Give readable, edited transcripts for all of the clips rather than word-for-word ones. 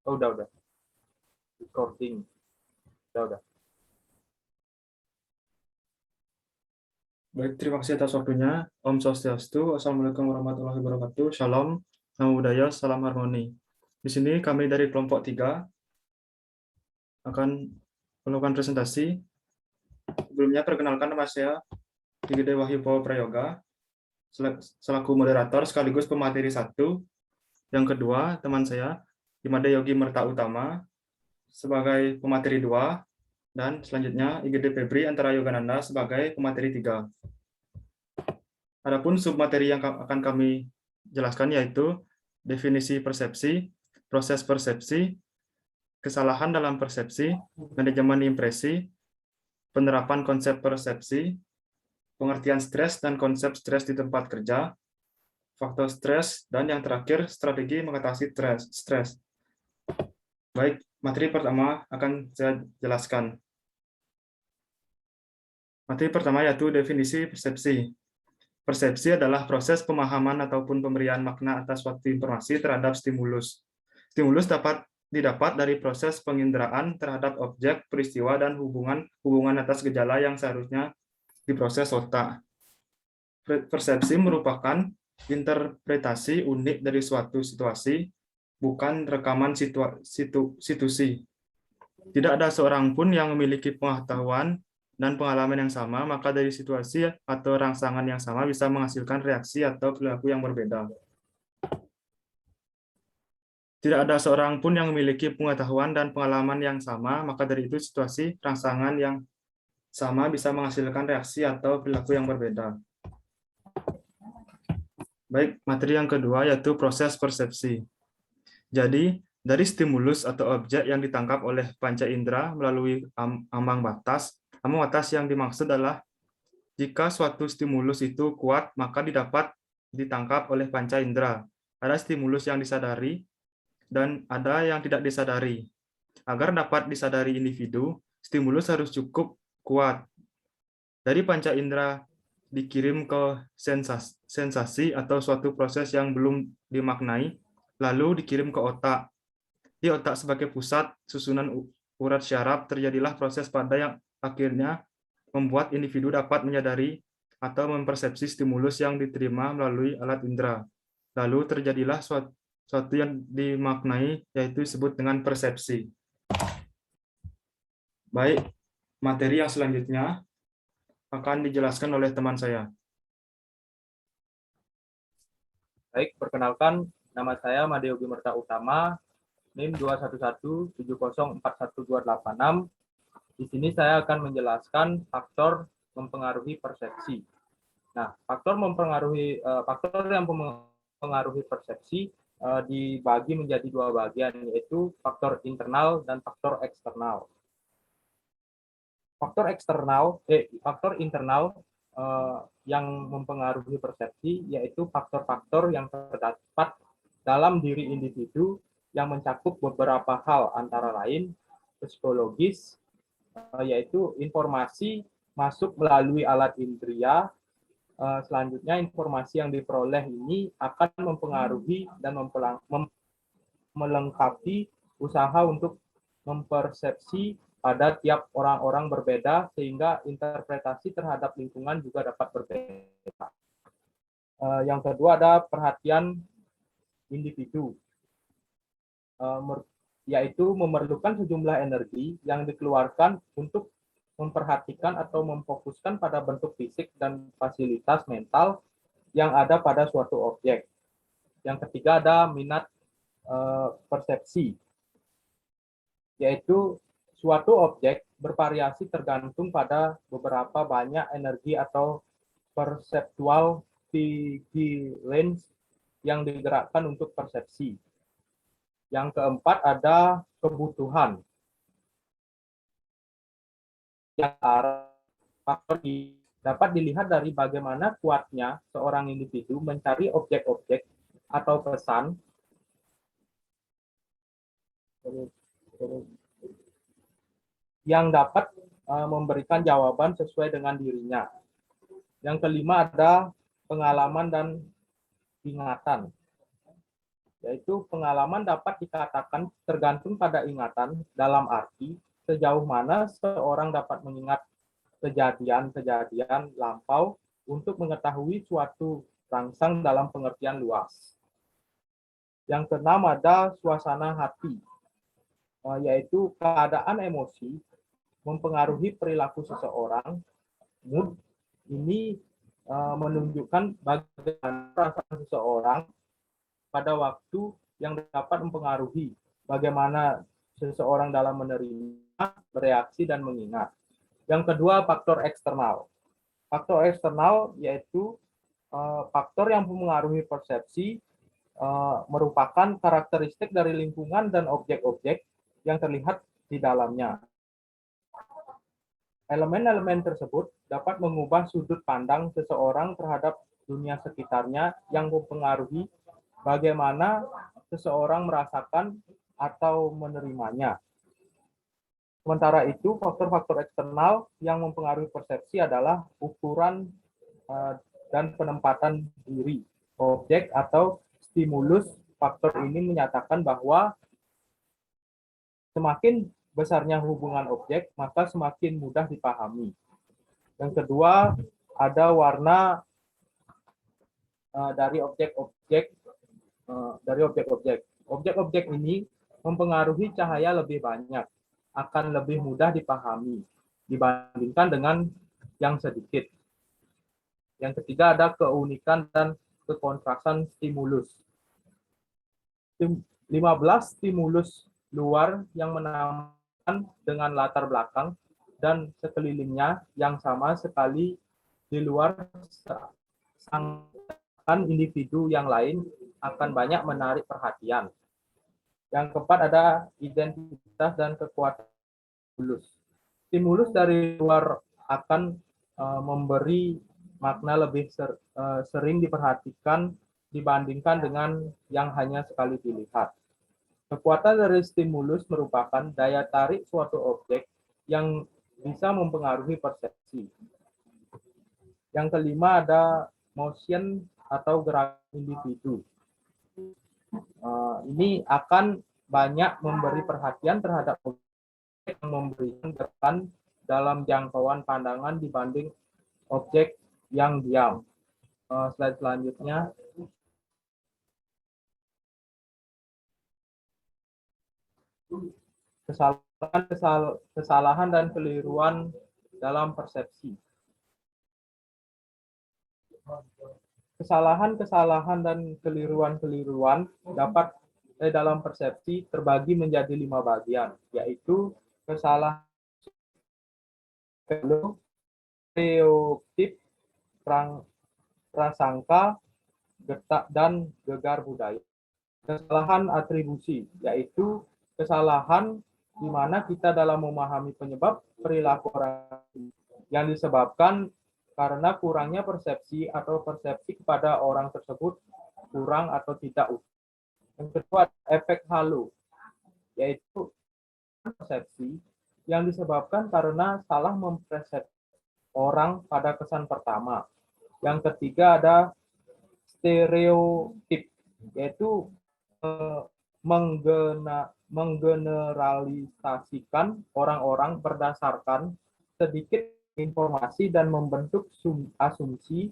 Oh, udah. Recording. Udah. Baik, terima kasih atas waktunya. Om Swastiastu, Assalamualaikum warahmatullahi wabarakatuh. Shalom, Namo Buddhaya, Salam Harmoni. Di sini kami dari kelompok 3 akan melakukan presentasi. Sebelumnya perkenalkan nama saya Igede Wahyu Prayoga, selaku moderator sekaligus pemateri 1. Yang kedua, teman saya Imade Yogi Merta Utama sebagai pemateri 2, dan selanjutnya Igede Febri Antara Yogananda sebagai pemateri 3. Adapun submateri yang akan kami jelaskan yaitu definisi persepsi, proses persepsi, kesalahan dalam persepsi, manajemen impresi, penerapan konsep persepsi, pengertian stres dan konsep stres di tempat kerja, faktor stres, dan yang terakhir strategi mengatasi stres. Baik, materi pertama akan saya jelaskan. Materi pertama yaitu definisi persepsi. Persepsi adalah proses pemahaman ataupun pemberian makna atas suatu informasi terhadap stimulus. Stimulus didapat dari proses penginderaan terhadap objek, peristiwa, dan hubungan atas gejala yang seharusnya diproses otak. Persepsi merupakan interpretasi unik dari suatu situasi, bukan rekaman situasi. Tidak ada seorang pun yang memiliki pengetahuan dan pengalaman yang sama, maka dari situasi atau rangsangan yang sama bisa menghasilkan reaksi atau perilaku yang berbeda. Tidak ada seorang pun yang memiliki pengetahuan dan pengalaman yang sama, maka dari itu situasi rangsangan yang sama bisa menghasilkan reaksi atau perilaku yang berbeda. Baik, materi yang kedua yaitu proses persepsi. Jadi, dari stimulus atau objek yang ditangkap oleh panca indera melalui ambang batas yang dimaksud adalah jika suatu stimulus itu kuat, maka didapat ditangkap oleh panca indera. Ada stimulus yang disadari dan ada yang tidak disadari. Agar dapat disadari individu, stimulus harus cukup kuat. Dari panca indera dikirim ke sensasi atau suatu proses yang belum dimaknai, lalu dikirim ke otak. Di otak sebagai pusat susunan urat syaraf terjadilah proses pada yang akhirnya membuat individu dapat menyadari atau mempersepsi stimulus yang diterima melalui alat indera. Lalu terjadilah suatu yang dimaknai, yaitu disebut dengan persepsi. Baik, materi yang selanjutnya akan dijelaskan oleh teman saya. Baik, perkenalkan nama saya Made Yogi Merta Utama, NIM 21170412886. Di sini saya akan menjelaskan faktor mempengaruhi persepsi. Nah, faktor yang mempengaruhi persepsi dibagi menjadi dua bagian, yaitu faktor internal dan faktor eksternal. Faktor internal yang mempengaruhi persepsi yaitu faktor-faktor yang terdapat dalam diri individu yang mencakup beberapa hal, antara lain psikologis, yaitu informasi masuk melalui alat indera. Selanjutnya, informasi yang diperoleh ini akan mempengaruhi dan melengkapi usaha untuk mempersepsi pada tiap orang-orang berbeda, sehingga interpretasi terhadap lingkungan juga dapat berbeda. Yang kedua ada perhatian individu, yaitu memerlukan sejumlah energi yang dikeluarkan untuk memperhatikan atau memfokuskan pada bentuk fisik dan fasilitas mental yang ada pada suatu objek. Yang ketiga ada minat persepsi, yaitu suatu objek bervariasi tergantung pada beberapa banyak energi atau perceptual vigilance yang digerakkan untuk persepsi. Yang keempat ada kebutuhan. Faktor ini dapat dilihat dari bagaimana kuatnya seorang individu mencari objek-objek atau pesan yang dapat memberikan jawaban sesuai dengan dirinya. Yang kelima ada pengalaman dan ingatan. yaitu pengalaman dapat dikatakan tergantung pada ingatan dalam arti sejauh mana seorang dapat mengingat kejadian-kejadian lampau untuk mengetahui suatu rangsang dalam pengertian luas. Yang keenam ada suasana hati, yaitu keadaan emosi mempengaruhi perilaku seseorang. Mood ini menunjukkan bagaimana perasaan seseorang pada waktu yang dapat mempengaruhi bagaimana seseorang dalam menerima, bereaksi, dan mengingat. Yang kedua, faktor eksternal. Faktor eksternal yaitu faktor yang mempengaruhi persepsi, merupakan karakteristik dari lingkungan dan objek-objek yang terlihat di dalamnya. Elemen-elemen tersebut dapat mengubah sudut pandang seseorang terhadap dunia sekitarnya yang mempengaruhi bagaimana seseorang merasakan atau menerimanya. Sementara itu, faktor-faktor eksternal yang mempengaruhi persepsi adalah ukuran dan penempatan diri objek atau stimulus. Faktor ini menyatakan bahwa semakin besarnya hubungan objek, maka semakin mudah dipahami. Yang kedua, ada warna dari objek-objek. Objek-objek ini mempengaruhi cahaya lebih banyak, akan lebih mudah dipahami dibandingkan dengan yang sedikit. Yang ketiga ada keunikan dan kekontrasan stimulus. 15 stimulus luar yang menamakan dengan latar belakang dan sekelilingnya yang sama sekali di luar sangkaan individu yang lain akan banyak menarik perhatian. Yang keempat ada identitas dan kekuatan stimulus. Stimulus dari luar akan memberi makna lebih sering diperhatikan dibandingkan dengan yang hanya sekali dilihat. Kekuatan dari stimulus merupakan daya tarik suatu objek yang bisa mempengaruhi persepsi. Yang kelima ada motion atau gerak individu. Ini akan banyak memberi perhatian terhadap objek yang memberikan gerakan dalam jangkauan pandangan dibanding objek yang diam. Slide selanjutnya. Kesalahan dan keliruan dalam persepsi. Kesalahan-kesalahan dan keliruan-keliruan dapat dalam persepsi terbagi menjadi 5 bagian, yaitu kesalahan stereotip, prasangka, getak, dan gegar budaya. Kesalahan atribusi, yaitu kesalahan di mana kita dalam memahami penyebab perilaku orang yang disebabkan karena kurangnya persepsi atau persepsi kepada orang tersebut kurang atau tidak. Yang kedua, efek halo, yaitu persepsi yang disebabkan karena salah mempersepsi orang pada kesan pertama. Yang ketiga ada stereotip, yaitu menggeneralisasikan orang-orang berdasarkan sedikit informasi dan membentuk asumsi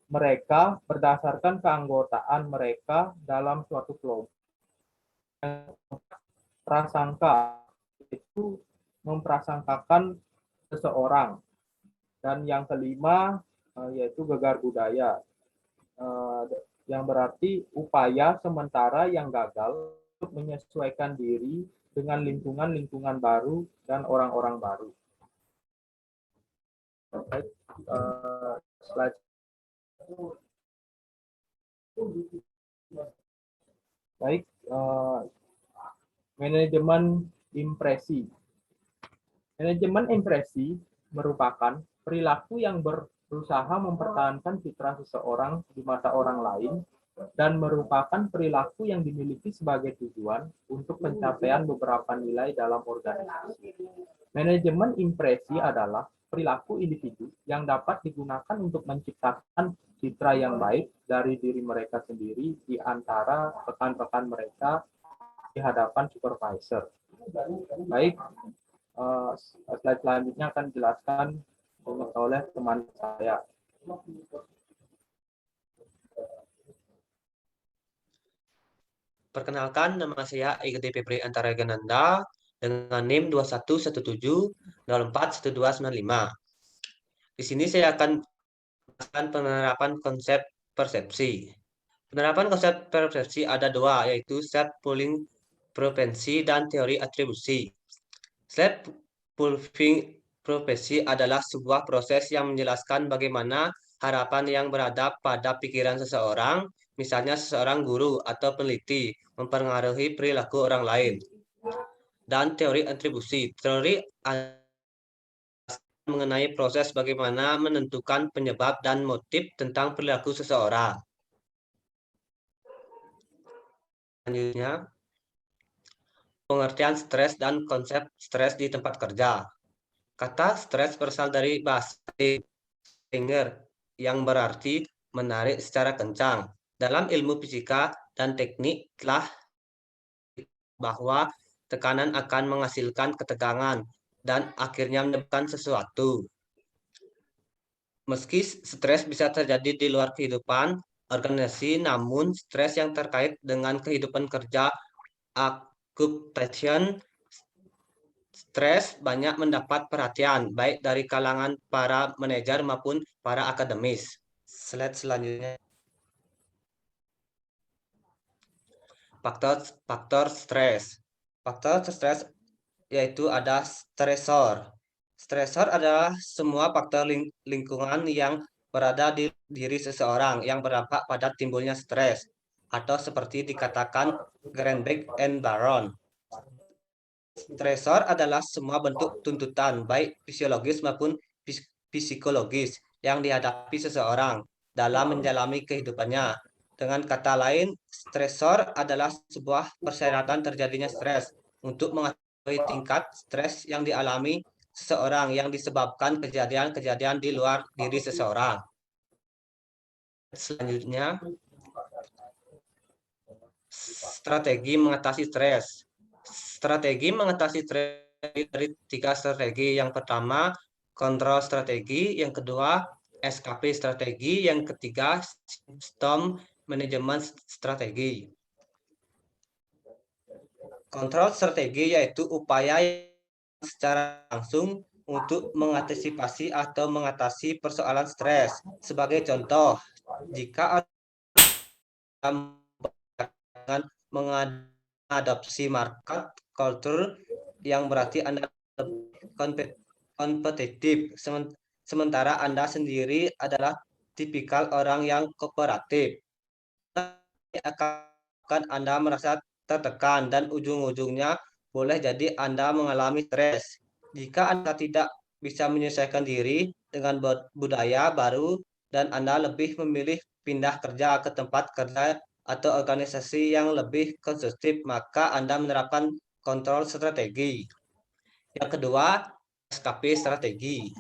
mereka berdasarkan keanggotaan mereka dalam suatu kelompok. Prasangka itu memprasangkakan seseorang. Dan yang kelima yaitu gegar budaya, yang berarti upaya sementara yang gagal untuk menyesuaikan diri dengan lingkungan baru dan orang-orang baru. Slide. Baik, manajemen impresi. Manajemen impresi merupakan perilaku yang berusaha mempertahankan citra seseorang di mata orang lain dan merupakan perilaku yang dimiliki sebagai tujuan untuk pencapaian beberapa nilai dalam organisasi. Manajemen impresi adalah perilaku individu yang dapat digunakan untuk menciptakan citra yang baik dari diri mereka sendiri di antara rekan-rekan mereka di hadapan supervisor. Baik, slide selanjutnya akan dijelaskan oleh teman saya. Perkenalkan, nama saya Igede Febri Antara Gananda dengan NIM 2117041295. Di sini saya akan menjelaskan penerapan konsep persepsi. Penerapan konsep persepsi ada dua, yaitu self-pulling propensi dan teori atribusi. Self-pulling propensi adalah sebuah proses yang menjelaskan bagaimana harapan yang berada pada pikiran seseorang, misalnya seseorang guru atau peneliti, mempengaruhi perilaku orang lain. Dan teori atribusi. Teori mengenai proses bagaimana menentukan penyebab dan motif tentang perilaku seseorang. Selanjutnya, pengertian stres dan konsep stres di tempat kerja. Kata stres berasal dari bahasa stinger yang berarti menarik secara kencang. Dalam ilmu fisika dan teknik telah bahwa tekanan akan menghasilkan ketegangan dan akhirnya menyebabkan sesuatu. Meski stres bisa terjadi di luar kehidupan organisasi, namun stres yang terkait dengan kehidupan kerja, occupation stres banyak mendapat perhatian baik dari kalangan para manajer maupun para akademis. Slide selanjutnya. Faktor stres. Faktor stres yaitu ada stresor. Stresor adalah semua faktor lingkungan yang berada di diri seseorang yang berdampak pada timbulnya stres, atau seperti dikatakan Grenbeck and Baron. Stresor adalah semua bentuk tuntutan, baik fisiologis maupun psikologis, yang dihadapi seseorang dalam menjalani kehidupannya. Dengan kata lain, stresor adalah sebuah persyaratan terjadinya stres untuk mengetahui tingkat stres yang dialami seseorang yang disebabkan kejadian-kejadian di luar diri seseorang. Selanjutnya, strategi mengatasi stres. Strategi mengatasi stres dari 3 strategi. Yang pertama, kontrol strategi. Yang kedua, SKP strategi. Yang ketiga, sistem manajemen strategi. Kontrol strategi yaitu upaya secara langsung untuk mengantisipasi atau mengatasi persoalan stres. Sebagai contoh, jika Anda mengadopsi market culture yang berarti Anda kompetitif, sementara Anda sendiri adalah tipikal orang yang kooperatif, akan Anda merasa tertekan dan ujung-ujungnya boleh jadi Anda mengalami stres. Jika Anda tidak bisa menyesuaikan diri dengan budaya baru dan Anda lebih memilih pindah kerja ke tempat kerja atau organisasi yang lebih konstruktif, maka Anda menerapkan kontrol strategi. Yang kedua, SKP strategi.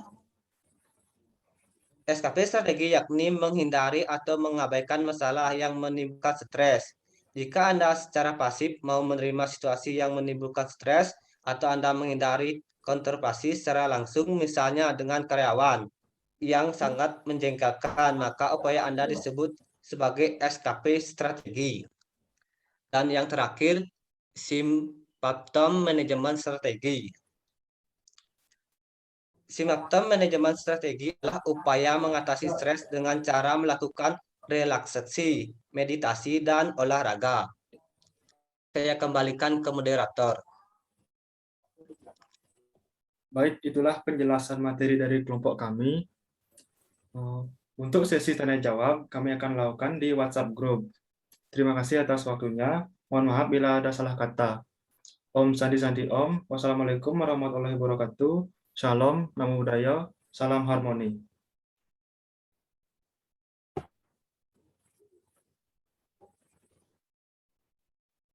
SKP strategi yakni menghindari atau mengabaikan masalah yang menimbulkan stres. Jika Anda secara pasif mau menerima situasi yang menimbulkan stres, atau Anda menghindari konfrontasi secara langsung, misalnya dengan karyawan yang sangat menjengkelkan, maka upaya Anda disebut sebagai SKP strategi. Dan yang terakhir, symptom manajemen strategi. Symptom manajemen strategi adalah upaya mengatasi stres dengan cara melakukan relaksasi, meditasi, dan olahraga. Saya kembalikan ke moderator. Baik, itulah penjelasan materi dari kelompok kami. Untuk sesi tanya jawab, kami akan lakukan di WhatsApp Group. Terima kasih atas waktunya. Mohon maaf bila ada salah kata. Om Sandi Sandi Om. Wassalamualaikum warahmatullahi wabarakatuh. Shalom, Namo Buddhaya, salam harmoni.